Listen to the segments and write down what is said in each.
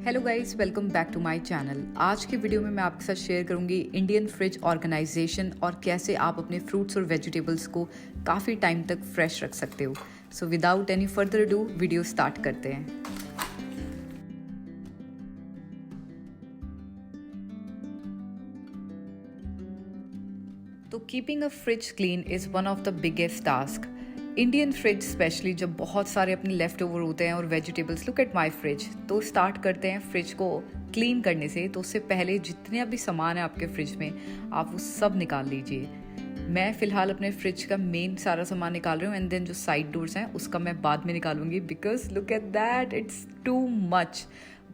Hello guys, welcome back to my channel. आज के video में मैं आपके साथ शेयर करूंगी इंडियन फ्रिज ऑर्गेनाइजेशन और कैसे आप अपने फ्रूट्स और वेजिटेबल्स को काफ़ी टाइम तक फ्रेश रख सकते हो। So without any further do video start करते हैं। तो keeping a fridge clean is one of the biggest task. Indian fridge specially जब बहुत सारे अपने लेफ्ट ओवर होते हैं और vegetables, look at my fridge. तो स्टार्ट करते हैं फ्रिज को क्लीन करने से। तो उससे पहले जितने भी सामान है आपके फ्रिज में, आप वो सब निकाल लीजिए। मैं फ़िलहाल अपने फ्रिज का मेन सारा सामान निकाल रही हूँ एंड देन जो साइड डोर्स हैं उसका मैं बाद में निकालूंगी, because look at that, it's too much.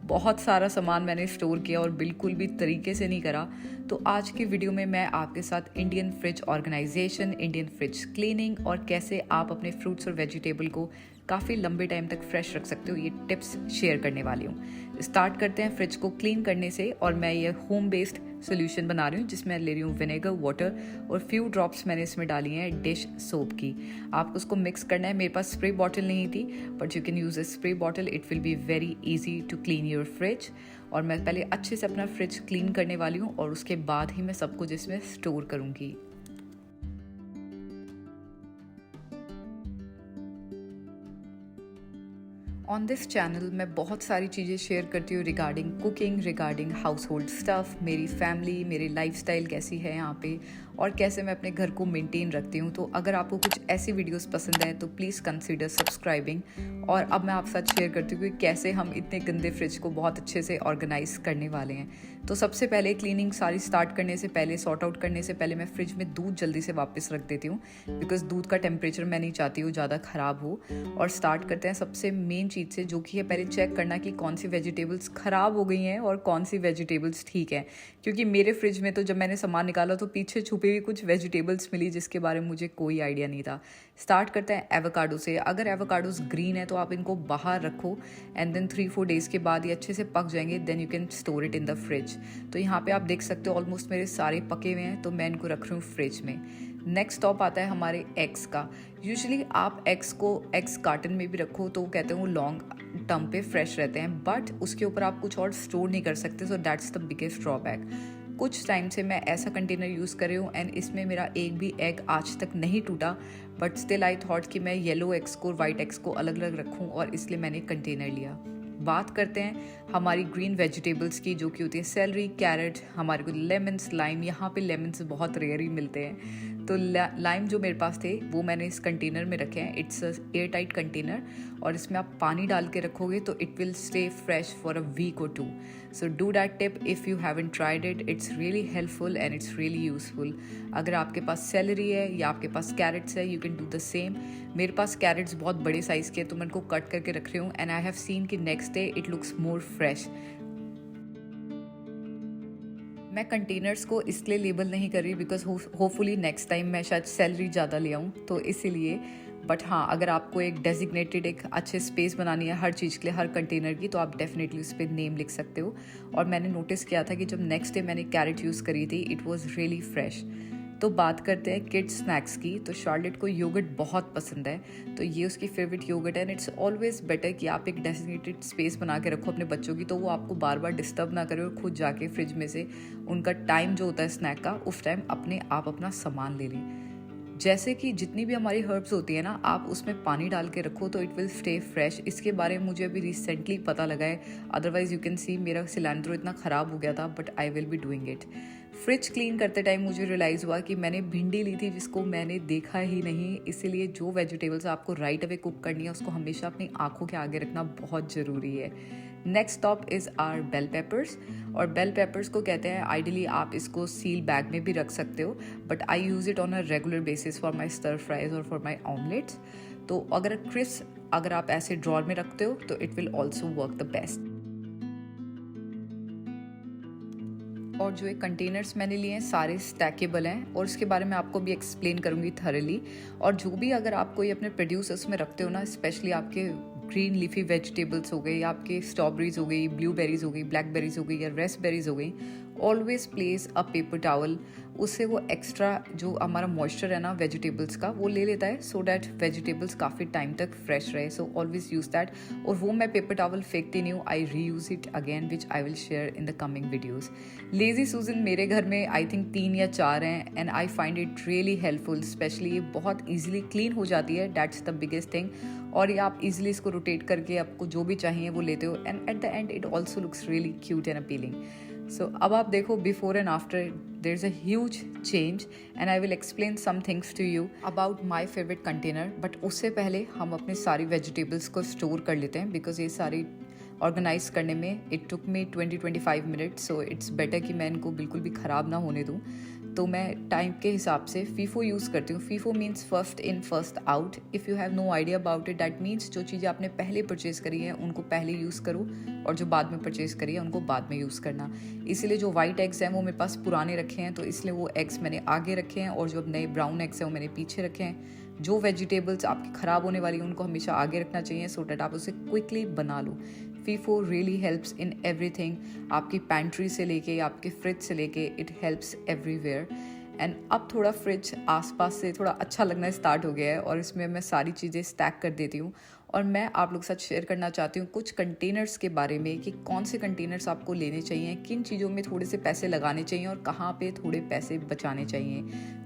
बहुत सारा सामान मैंने स्टोर किया और बिल्कुल भी तरीके से नहीं करा। तो आज की वीडियो में मैं आपके साथ Indian fridge organisation, Indian fridge cleaning और कैसे आप अपने फ्रूट्स और वेजिटेबल को काफ़ी लंबे टाइम तक फ्रेश रख सकते हो, ये टिप्स शेयर करने वाली हूँ। स्टार्ट करते हैं फ्रिज को क्लीन करने से। और मैं ये होम बेस्ड सोल्यूशन बना रही हूँ जिसमें ले रही हूँ विनेगर, वाटर और फ्यू ड्रॉप्स मैंने इसमें डाली हैं डिश सोप की। आपको उसको मिक्स करना है। मेरे पास स्प्रे बॉटल नहीं थी, but you can use a spray bottle, it will be very easy to clean your fridge. और मैं पहले अच्छे से अपना फ्रिज क्लीन करने वाली हूँ और उसके बाद ही मैं सब कुछ इसमें स्टोर करूँगी। ऑन दिस चैनल मैं बहुत सारी चीज़ें शेयर करती हूँ regarding cooking, regarding house hold stuff, मेरी फैमिली, मेरी लाइफस्टाइल कैसी है यहाँ पे और कैसे मैं अपने घर को मेंटेन रखती हूँ। तो अगर आपको कुछ ऐसी वीडियोस पसंद है तो प्लीज़ कंसीडर सब्सक्राइबिंग। और अब मैं आपके साथ शेयर करती हूँ कि कैसे हम इतने गंदे फ्रिज को बहुत अच्छे से ऑर्गेनाइज करने वाले हैं। तो सबसे पहले क्लीनिंग सारी स्टार्ट करने से पहले, सॉर्ट आउट करने से पहले मैं फ्रिज में दूध जल्दी से वापस रख देती हूँ, बिकॉज दूध का टेम्परेचर मैं नहीं चाहती हूँ ज़्यादा ख़राब हो। और स्टार्ट करते हैं सबसे मेन चीज़ से, जो कि है पहले चेक करना कि कौन सी वेजिटेबल्स ख़राब हो गई हैं और कौन सी वेजिटेबल्स ठीक हैं। क्योंकि मेरे फ्रिज में तो जब मैंने सामान निकाला तो पीछे छुपी हुई कुछ वेजिटेबल्स मिली जिसके बारे में मुझे कोई आइडिया नहीं था। स्टार्ट करते हैं एवोकाडो से। अगर एवोकाडोस ग्रीन है तो आप इनको बाहर रखो एंड देन 3-4 डेज़ के बाद ये अच्छे से पक जाएंगे, then you can store it in the fridge. तो यहाँ पे आप देख सकते हो ऑलमोस्ट मेरे सारे पके हुए हैं, तो मैं इनको रख रही हूँ फ्रिज में। नेक्स्ट स्टॉप आता है हमारे एग्स का। यूजुअली आप एग्स को एग्स कार्टन में भी रखो तो कहते हैं वो लॉन्ग टर्म पे फ्रेश रहते हैं, बट उसके ऊपर आप कुछ और स्टोर नहीं कर सकते। So that's the biggest drawback. कुछ टाइम से मैं ऐसा कंटेनर यूज़ कर रही हूँ एंड इसमें मेरा एक भी एग आज तक नहीं टूटा, बट स्टिल आई थॉट कि मैं येलो एग्स को, वाइट एग्स को अलग अलग रखूँ और इसलिए मैंने कंटेनर लिया। बात करते हैं हमारी ग्रीन वेजिटेबल्स की, जो कि होती है सेलरी, कैरेट, हमारे को लेमन्स, लाइम। यहाँ पे लेमन्स बहुत रेयर ही मिलते हैं, तो लाइम जो मेरे पास थे वो मैंने इस कंटेनर में रखे हैं। इट्स एयर टाइट कंटेनर और इसमें आप पानी डाल के रखोगे तो it will stay fresh for a week और 2। So do that tip if you haven't tried it, it's really helpful and it's really useful. अगर आपके पास सेलरी है या आपके पास कैरेट्स है, you can do the same. मेरे पास कैरेट्स बहुत बड़े साइज़ के, तो मैं इनको कट करके रख रही हूँ एंड आई हैव सीन कि next day it looks more fresh. मैं कंटेनर्स को इसलिए लेबल नहीं कर रही बिकॉज होपफुली नेक्स्ट टाइम मैं शायद सैलरी ज़्यादा ले आऊँ, तो इसीलिए। बट हाँ, अगर आपको एक डेजिग्नेटेड एक अच्छे स्पेस बनानी है हर चीज़ के लिए, हर कंटेनर की, तो आप डेफिनेटली उस पर नेम लिख सकते हो। और मैंने नोटिस किया था कि जब नेक्स्ट डे मैंने कैरेट यूज़ करी थी, इट वॉज़ रियली फ्रेश। तो बात करते हैं किड्स स्नैक्स की। तो शार्लेट को योगर्ट बहुत पसंद है, तो ये उसकी फेवरेट योगर्ट है एंड इट्स ऑलवेज बेटर कि आप एक डेजिग्नेटेड स्पेस बना के रखो अपने बच्चों की, तो वो आपको बार बार डिस्टर्ब ना करे और खुद जाके फ्रिज में से उनका टाइम जो होता है स्नैक का, उस टाइम अपने आप अपना सामान ले लें। जैसे कि जितनी भी हमारी हर्ब्स होती है ना, आप उसमें पानी डाल के रखो तो इट विल स्टे फ्रेश। इसके बारे में मुझे अभी रिसेंटली पता लगा है, अदरवाइज यू कैन सी मेरा सिलेंडर इतना ख़राब हो गया था, but I will be doing it. Fridge clean करते टाइम मुझे रियलाइज़ हुआ कि मैंने भिंडी ली थी जिसको मैंने देखा ही नहीं, इसीलिए जो वेजिटेबल्स आपको राइट अवे कुक करनी है उसको हमेशा अपनी आंखों के आगे रखना बहुत ज़रूरी है। Next stop is our bell peppers. और बेल पेपर्स को कहते हैं, आइडियली आप इसको सील बैग में भी रख सकते हो, but I use it on a regular basis for my stir fries और फॉर माई ऑमलेट्स। तो अगर आप ऐसे ड्रॉर में रखते हो तो it will also work the best. और जो ये कंटेनर्स मैंने लिए हैं सारे स्टैकेबल हैं और इसके बारे में आपको भी एक्सप्लेन करूँगी थरली। और जो भी अगर आप कोई अपने प्रोड्यूसर्स में रखते हो ना, स्पेशली आपके ग्रीन लीफी वेजिटेबल्स हो गए या आपके स्ट्रॉबेरीज हो गई, ब्लूबेरीज हो गई, ब्लैकबेरीज हो गई या रेस्पबेरीज हो गई, always place a paper towel. उससे वो एक्स्ट्रा जो हमारा मॉइस्चर है ना वेजिटेबल्स का वो ले लेता है, सो डैट वेजिटेबल्स काफ़ी टाइम तक फ्रेश रहे। So always use that. और वो मैं पेपर टावल फेंकती नहीं हूँ, आई री use it again, which I will share in the coming videos. Lazy सूजन मेरे घर में आई थिंक 3 या 4 हैं, and I find it really helpful. Specially ये बहुत ईजिली क्लीन हो जाती है, दैट्स द बिगेस्ट थिंग। और ये आप इजीली इसको रोटेट करके आपको जो भी चाहिए वो लेते हो, and at the end it also looks really cute and appealing. So अब आप देखो before and after there is a huge change, and I will explain some things to you about my favourite container. But उससे पहले हम अपनी सारी vegetables को store कर लेते हैं, बिकॉज ये सारी ऑर्गेनाइज करने में it took me 20-25 minutes. So it's better कि मैं इनको बिल्कुल भी ख़राब ना होने दूँ। तो मैं टाइम के हिसाब से फीफो यूज़ करती हूँ। FIFO means first in first out. If you have no idea about it, that means जो चीज़ें आपने पहले परचेज़ करी हैं उनको पहले यूज़ करो, और जो बाद में परचेज़ करी है उनको बाद में यूज़ करना। इसीलिए जो वाइट एग्स हैं वो मेरे पास पुराने रखे हैं, तो इसलिए वो एग्स मैंने आगे रखे हैं, और जो नए ब्राउन एग्स हैं वो मैंने पीछे रखे हैं। जो वेजिटेबल्स आपकी ख़राब होने वाली हैं उनको हमेशा आगे रखना चाहिए, सो डैट आप उसे क्विकली बना लो। FIFO really helps in everything, आपकी पैंट्री से लेके आपके फ्रिज से लेके, इट हेल्प्स एवरीवेयर। एंड अब थोड़ा फ्रिज आसपास से थोड़ा अच्छा लगना स्टार्ट हो गया है, और इसमें मैं सारी चीज़ें स्टैक कर देती हूँ। और मैं आप लोग के साथ शेयर करना चाहती हूँ कुछ कंटेनर्स के बारे में, कि कौन से कंटेनर्स आपको लेने चाहिए, किन चीज़ों में थोड़े से पैसे लगाने चाहिए और कहाँ पे थोड़े पैसे बचाने चाहिए।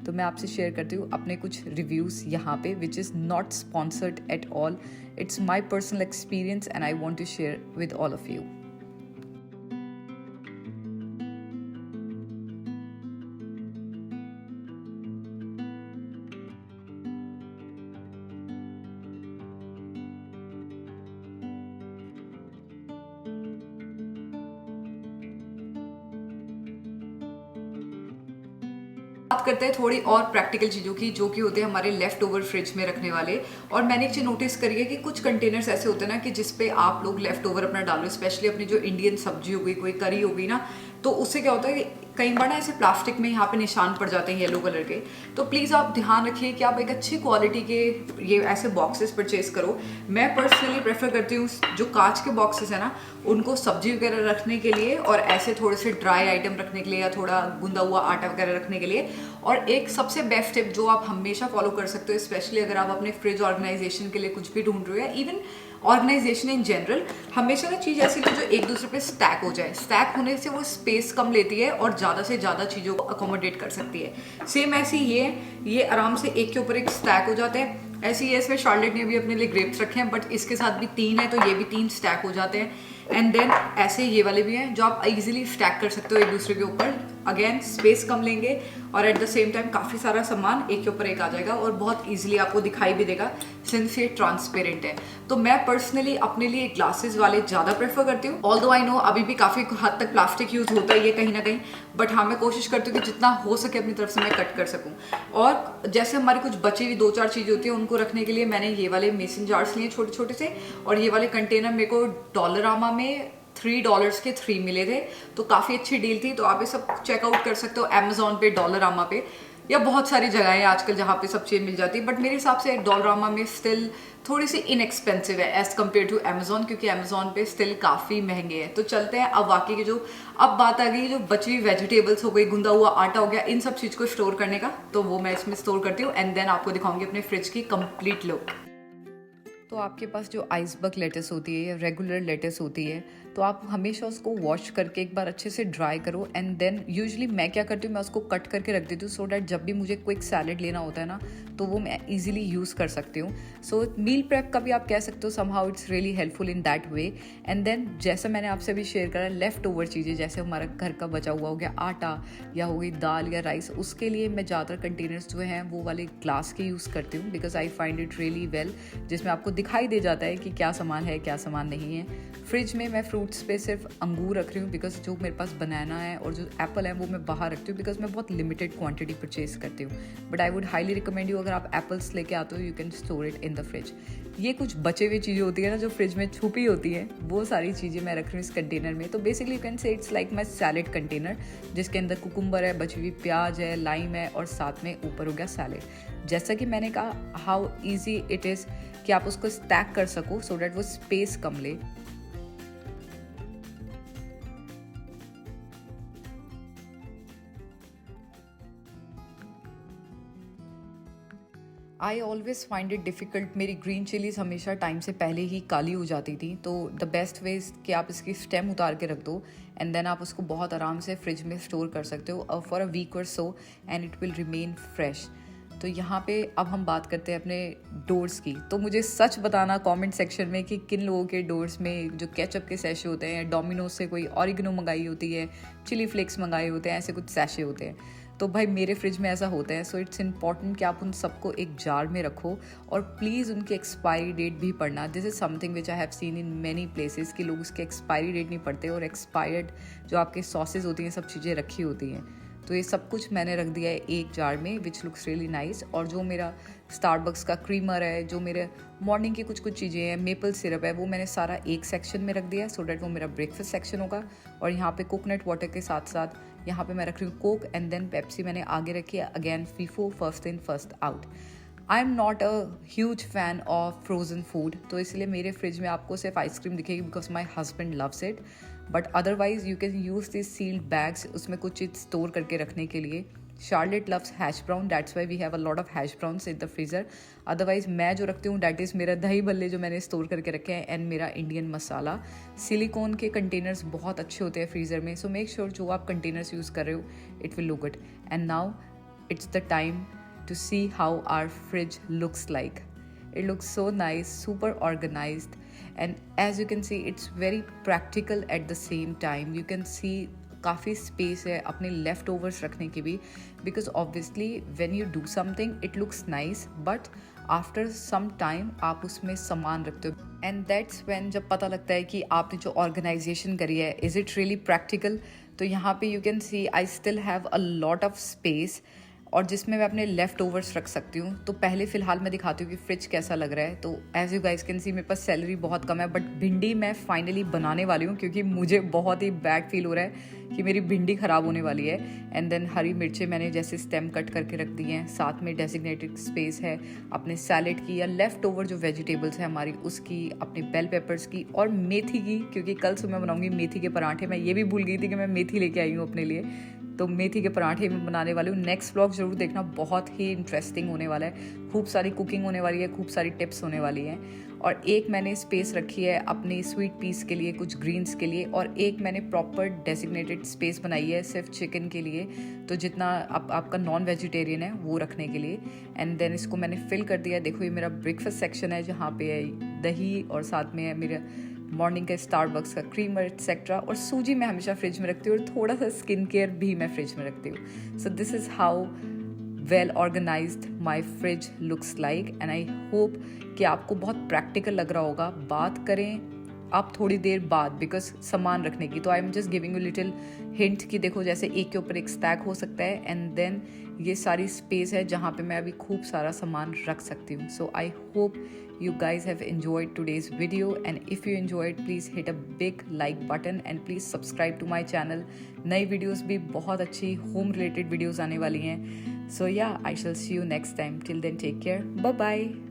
तो मैं आपसे शेयर करती हूँ अपने कुछ रिव्यूज़ यहाँ पे, which is not sponsored at all, it's my personal experience and I want to share with all of you. बात करते हैं थोड़ी और प्रैक्टिकल चीज़ों की, जो कि होते हैं हमारे लेफ्ट ओवर फ्रिज में रखने वाले। और मैंने एक चीज़ नोटिस करी है कि कुछ कंटेनर्स ऐसे होते हैं ना कि जिसपे आप लोग लेफ्ट ओवर अपना डालो, स्पेशली अपनी जो इंडियन सब्जी हो गई, कोई करी हो गई ना, तो उससे क्या होता है कि कई बार ना ऐसे प्लास्टिक में यहाँ पे निशान पड़ जाते हैं येलो कलर के। तो प्लीज़ आप ध्यान रखिए कि आप एक अच्छी क्वालिटी के ये ऐसे बॉक्सेस परचेज करो। मैं पर्सनली प्रेफर करती हूँ जो कांच के बॉक्सेस है ना, उनको सब्जी वगैरह रखने के लिए, और ऐसे थोड़े से ड्राई आइटम रखने के लिए, या थोड़ा गुंदा हुआ आटा वगैरह रखने के लिए। और एक सबसे बेस्ट टिप जो आप हमेशा फॉलो कर सकते हो, स्पेशली अगर आप अपने फ्रिज ऑर्गेनाइजेशन के लिए कुछ भी ढूंढ रहे हो, या इवन ऑर्गेनाइजेशन इन जनरल, हमेशा ना चीज़ ऐसी लो जो एक दूसरे पे स्टैक हो जाए। स्टैक होने से वो स्पेस कम लेती है और ज़्यादा से ज़्यादा चीज़ों को अकोमोडेट कर सकती है। सेम ऐसी ये आराम से एक के ऊपर एक स्टैक हो जाते हैं। ऐसे ही इसमें शार्लेट ने भी अपने लिए ग्रेप्स रखे हैं, बट इसके साथ भी 3 है, तो ये भी 3 स्टैक हो जाते हैं। एंड देन ऐसे ये वाले भी हैं जो आप इजीली स्टैक कर सकते हो एक दूसरे के ऊपर। अगेन स्पेस कम लेंगे, और एट द सेम टाइम काफ़ी सारा सामान एक के ऊपर एक आ जाएगा, और बहुत इजीली आपको दिखाई भी देगा सिंस ये ट्रांसपेरेंट है। तो मैं पर्सनली अपने लिए ग्लासेस वाले ज़्यादा प्रेफर करती हूँ। ऑल्दो आई नो अभी भी काफ़ी हद तक प्लास्टिक यूज़ होता है ये कहीं ना कहीं, बट हाँ मैं कोशिश करती हूँ कि जितना हो सके अपनी तरफ से मैं कट कर सकूँ। और जैसे हमारी कुछ बची हुई 2-4 चीज़ें होती हैं उनको रखने के लिए मैंने ये वाले मेसन जार्स लिए छोटे छोटे से, और ये वाले कंटेनर मेरे को डॉलरामा में $3 के 3 मिले थे, तो काफ़ी अच्छी डील थी। तो आप ये सब चेकआउट कर सकते हो अमेजोन पे, डॉलरामा पे, या बहुत सारी जगह है आजकल जहाँ पे सब चीज़ मिल जाती है। बट मेरे हिसाब से डॉलरामा में स्टिल थोड़ी सी इनएक्सपेंसिव है एज़ कम्पेयर टू अमेजोन, क्योंकि अमेजोन पे स्टिल काफ़ी महंगे हैं। तो चलते हैं अब बाकी की जो अब बात आ गई, जो बची हुई वेजिटेबल्स हो गई, गुंदा हुआ आटा हो गया, इन सब चीज़ को स्टोर करने का, तो वो मैं इसमें स्टोर करती हूँ, एंड देन आपको दिखाऊंगी अपने फ्रिज की कंप्लीट लुक। तो आपके पास जो आइसबर्ग लेटेस होती है या रेगुलर लेटेस होती है, तो आप हमेशा उसको वॉश करके एक बार अच्छे से ड्राई करो, एंड देन यूजुअली मैं क्या करती हूँ, मैं उसको कट करके रख देती हूँ, सो डैट जब भी मुझे क्विक सैलेड लेना होता है ना, तो वो मैं इजीली यूज़ कर सकती हूँ। सो मील प्रेप का भी आप कह सकते हो, somehow it's really helpful in that way. And then जैसे मैंने आपसे भी शेयर करा, लेफ्ट ओवर चीज़ें जैसे हमारा घर का बचा हुआ हो गया आटा, या हो गई दाल या राइस, उसके लिए मैं ज़्यादातर कंटेनर्स जो हैं वो वाले ग्लास के यूज़ करती हूँ, because I find it really well, जिसमें आपको दिखाई दे जाता है कि क्या सामान है क्या सामान नहीं है। फ्रिज में मैं फ्रूट्स पे सिर्फ अंगूर रख रही हूँ, बिकॉज जो मेरे पास बनाना है और जो एप्पल है वो मैं बाहर रखती हूँ, बिकॉज मैं बहुत लिमिटेड क्वांटिटी परचेज करती हूँ। But I would highly recommend you, अगर आप एप्पल्स लेके आते हो, you can store it in the fridge. ये कुछ बचे हुए चीज़ें होती है ना जो फ्रिज में छुपी होती हैं, वो सारी चीज़ें मैं रख रही हूँ इस कंटेनर में। तो basically you can say it's like my salad container, जिसके अंदर कुकुम्बर है, बची हुई प्याज है, लाइम है, और साथ में ऊपर हो गया सैलेड। जैसा कि मैंने कहा, हाउ ईजी इट इज़ कि आप उसको स्टैक कर सको, सो डैट वो स्पेस कम ले। I always find it difficult, मेरी ग्रीन चिलीज़ हमेशा टाइम से पहले ही काली हो जाती थी, तो द बेस्ट वे कि आप इसकी स्टेम उतार के रख दो एंड देन आप उसको बहुत आराम से फ्रिज में स्टोर कर सकते हो फॉर अ वीक और so and it will remain fresh. तो यहाँ पे अब हम बात करते हैं अपने डोर्स की। तो मुझे सच बताना कमेंट सेक्शन में कि किन लोगों के डोर्स में जो केचप के सैशे होते हैं, डोमिनोज से कोई ऑरिगनो मंगाई होती है, चिली फ्लेक्स मंगाए होते हैं, ऐसे कुछ सैशे होते हैं। तो भाई मेरे फ्रिज में ऐसा होता है। सो इट्स इम्पॉर्टेंट कि आप उन सबको एक जार में रखो और प्लीज़ उनकी एक्सपायरी डेट भी पढ़ना। This is something which I have seen in many places कि लोग उसके एक्सपायरी डेट नहीं पढ़ते और एक्सपायर्ड जो आपके सॉसेज होती हैं, सब चीज़ें रखी होती हैं। तो ये सब कुछ मैंने रख दिया है एक जार में विच लुक्स रियली नाइस। और जो मेरा स्टारबक्स का क्रीमर है, जो मेरे मॉर्निंग की कुछ चीज़ें हैं, मेपल सिरप है, वो मैंने सारा एक सेक्शन में रख दिया है सो डैट वो मेरा ब्रेकफास्ट सेक्शन होगा। और यहाँ पे कोकोनट वाटर के साथ साथ यहाँ पे मैं रख रही हूँ कोक एंड देन पेप्सी मैंने आगे रखी है। Again FIFO, first in first out. I am not a huge fan of frozen food, तो इसलिए मेरे फ्रिज में आपको सिर्फ आइसक्रीम दिखेगी because my husband loves it. But otherwise you can use this sealed bags, उसमें कुछ चीज़ स्टोर करके रखने के लिए। Charlotte loves hash brown, that's why we have a lot of hash browns in the freezer. Otherwise मैं जो रखती हूँ डैट इज़ मेरा दही भल्ले जो मैंने स्टोर करके रखे हैं एंड मेरा इंडियन मसाला। सिलिकॉन के कंटेनर्स बहुत अच्छे होते हैं फ्रीज़र में, सो मेक श्योर जो आप कंटेनर्स यूज़ कर रहे हो it will look good. And now it's the time to see how our fridge looks like. It looks so nice, super organized, and as you can see it's very practical at the same time. You can see काफ़ी space है अपने leftovers रखने की भी, because obviously when you do something it looks nice but after some time आप उसमें सामान रखते हो एंड दैट्स व्हेन जब पता लगता है कि आपने जो ऑर्गेनाइजेशन करी है इज़ इट रियली प्रैक्टिकल। तो यहाँ पे you can see I still have a lot of space और जिसमें मैं अपने लेफ़्ट ओवर्स रख सकती हूँ। तो पहले फ़िलहाल मैं दिखाती हूँ कि फ्रिज कैसा लग रहा है। तो as you guys can see मेरे पास सैलरी बहुत कम है बट भिंडी मैं फाइनली बनाने वाली हूँ क्योंकि मुझे बहुत ही बैड फील हो रहा है कि मेरी भिंडी ख़राब होने वाली है। एंड देन हरी मिर्चें मैंने जैसे स्टेम कट करके रख दी हैं, साथ में डेजिग्नेटेड स्पेस है अपने सैलेड की या लेफ़्ट ओवर जो वेजिटेबल्स है हमारी उसकी, अपने बेल पेपर्स की और मेथी की, क्योंकि कल सुबह बनाऊँगी मेथी के पराठे। मैं ये भी भूल गई थी कि मैं मेथी लेके आई हूँ अपने लिए, तो मेथी के पराठे मैं बनाने वाली हूँ। नेक्स्ट व्लॉग जरूर देखना, बहुत ही इंटरेस्टिंग होने वाला है, खूब सारी कुकिंग होने वाली है, खूब सारी टिप्स होने वाली हैं। और एक मैंने स्पेस रखी है अपनी स्वीट पीस के लिए, कुछ ग्रीन्स के लिए, और एक मैंने प्रॉपर डेजिग्नेटेड स्पेस बनाई है सिर्फ चिकन के लिए, तो जितना आपका नॉन वेजिटेरियन है वो रखने के लिए। एंड देन इसको मैंने फिल कर दिया। देखो ये मेरा ब्रेकफास्ट सेक्शन है जहाँ पे है दही और साथ में है मेरा मॉर्निंग का स्टारबक्स का क्रीमर एक्सेट्रा। और सूजी मैं हमेशा फ्रिज में रखती हूँ और थोड़ा सा स्किन केयर भी मैं फ्रिज में रखती हूँ। So this is how well organised my fridge looks like and I hope कि आपको बहुत प्रैक्टिकल लग रहा होगा। बात करें आप थोड़ी देर बाद बिकॉज सामान रखने की, तो I am just giving you little hint कि देखो जैसे एक के ऊपर एक स्टैक हो सकता है एंड देन ये सारी स्पेस है जहाँ पे मैं अभी खूब सारा सामान रख सकती हूँ। So I hope you guys have enjoyed today's video, and if you enjoyed please hit a big like button and please subscribe to my channel. नई वीडियोस भी बहुत अच्छी होम रिलेटेड वीडियोस आने वाली हैं। So yeah, I shall see you next time. Till then take care. Bye bye.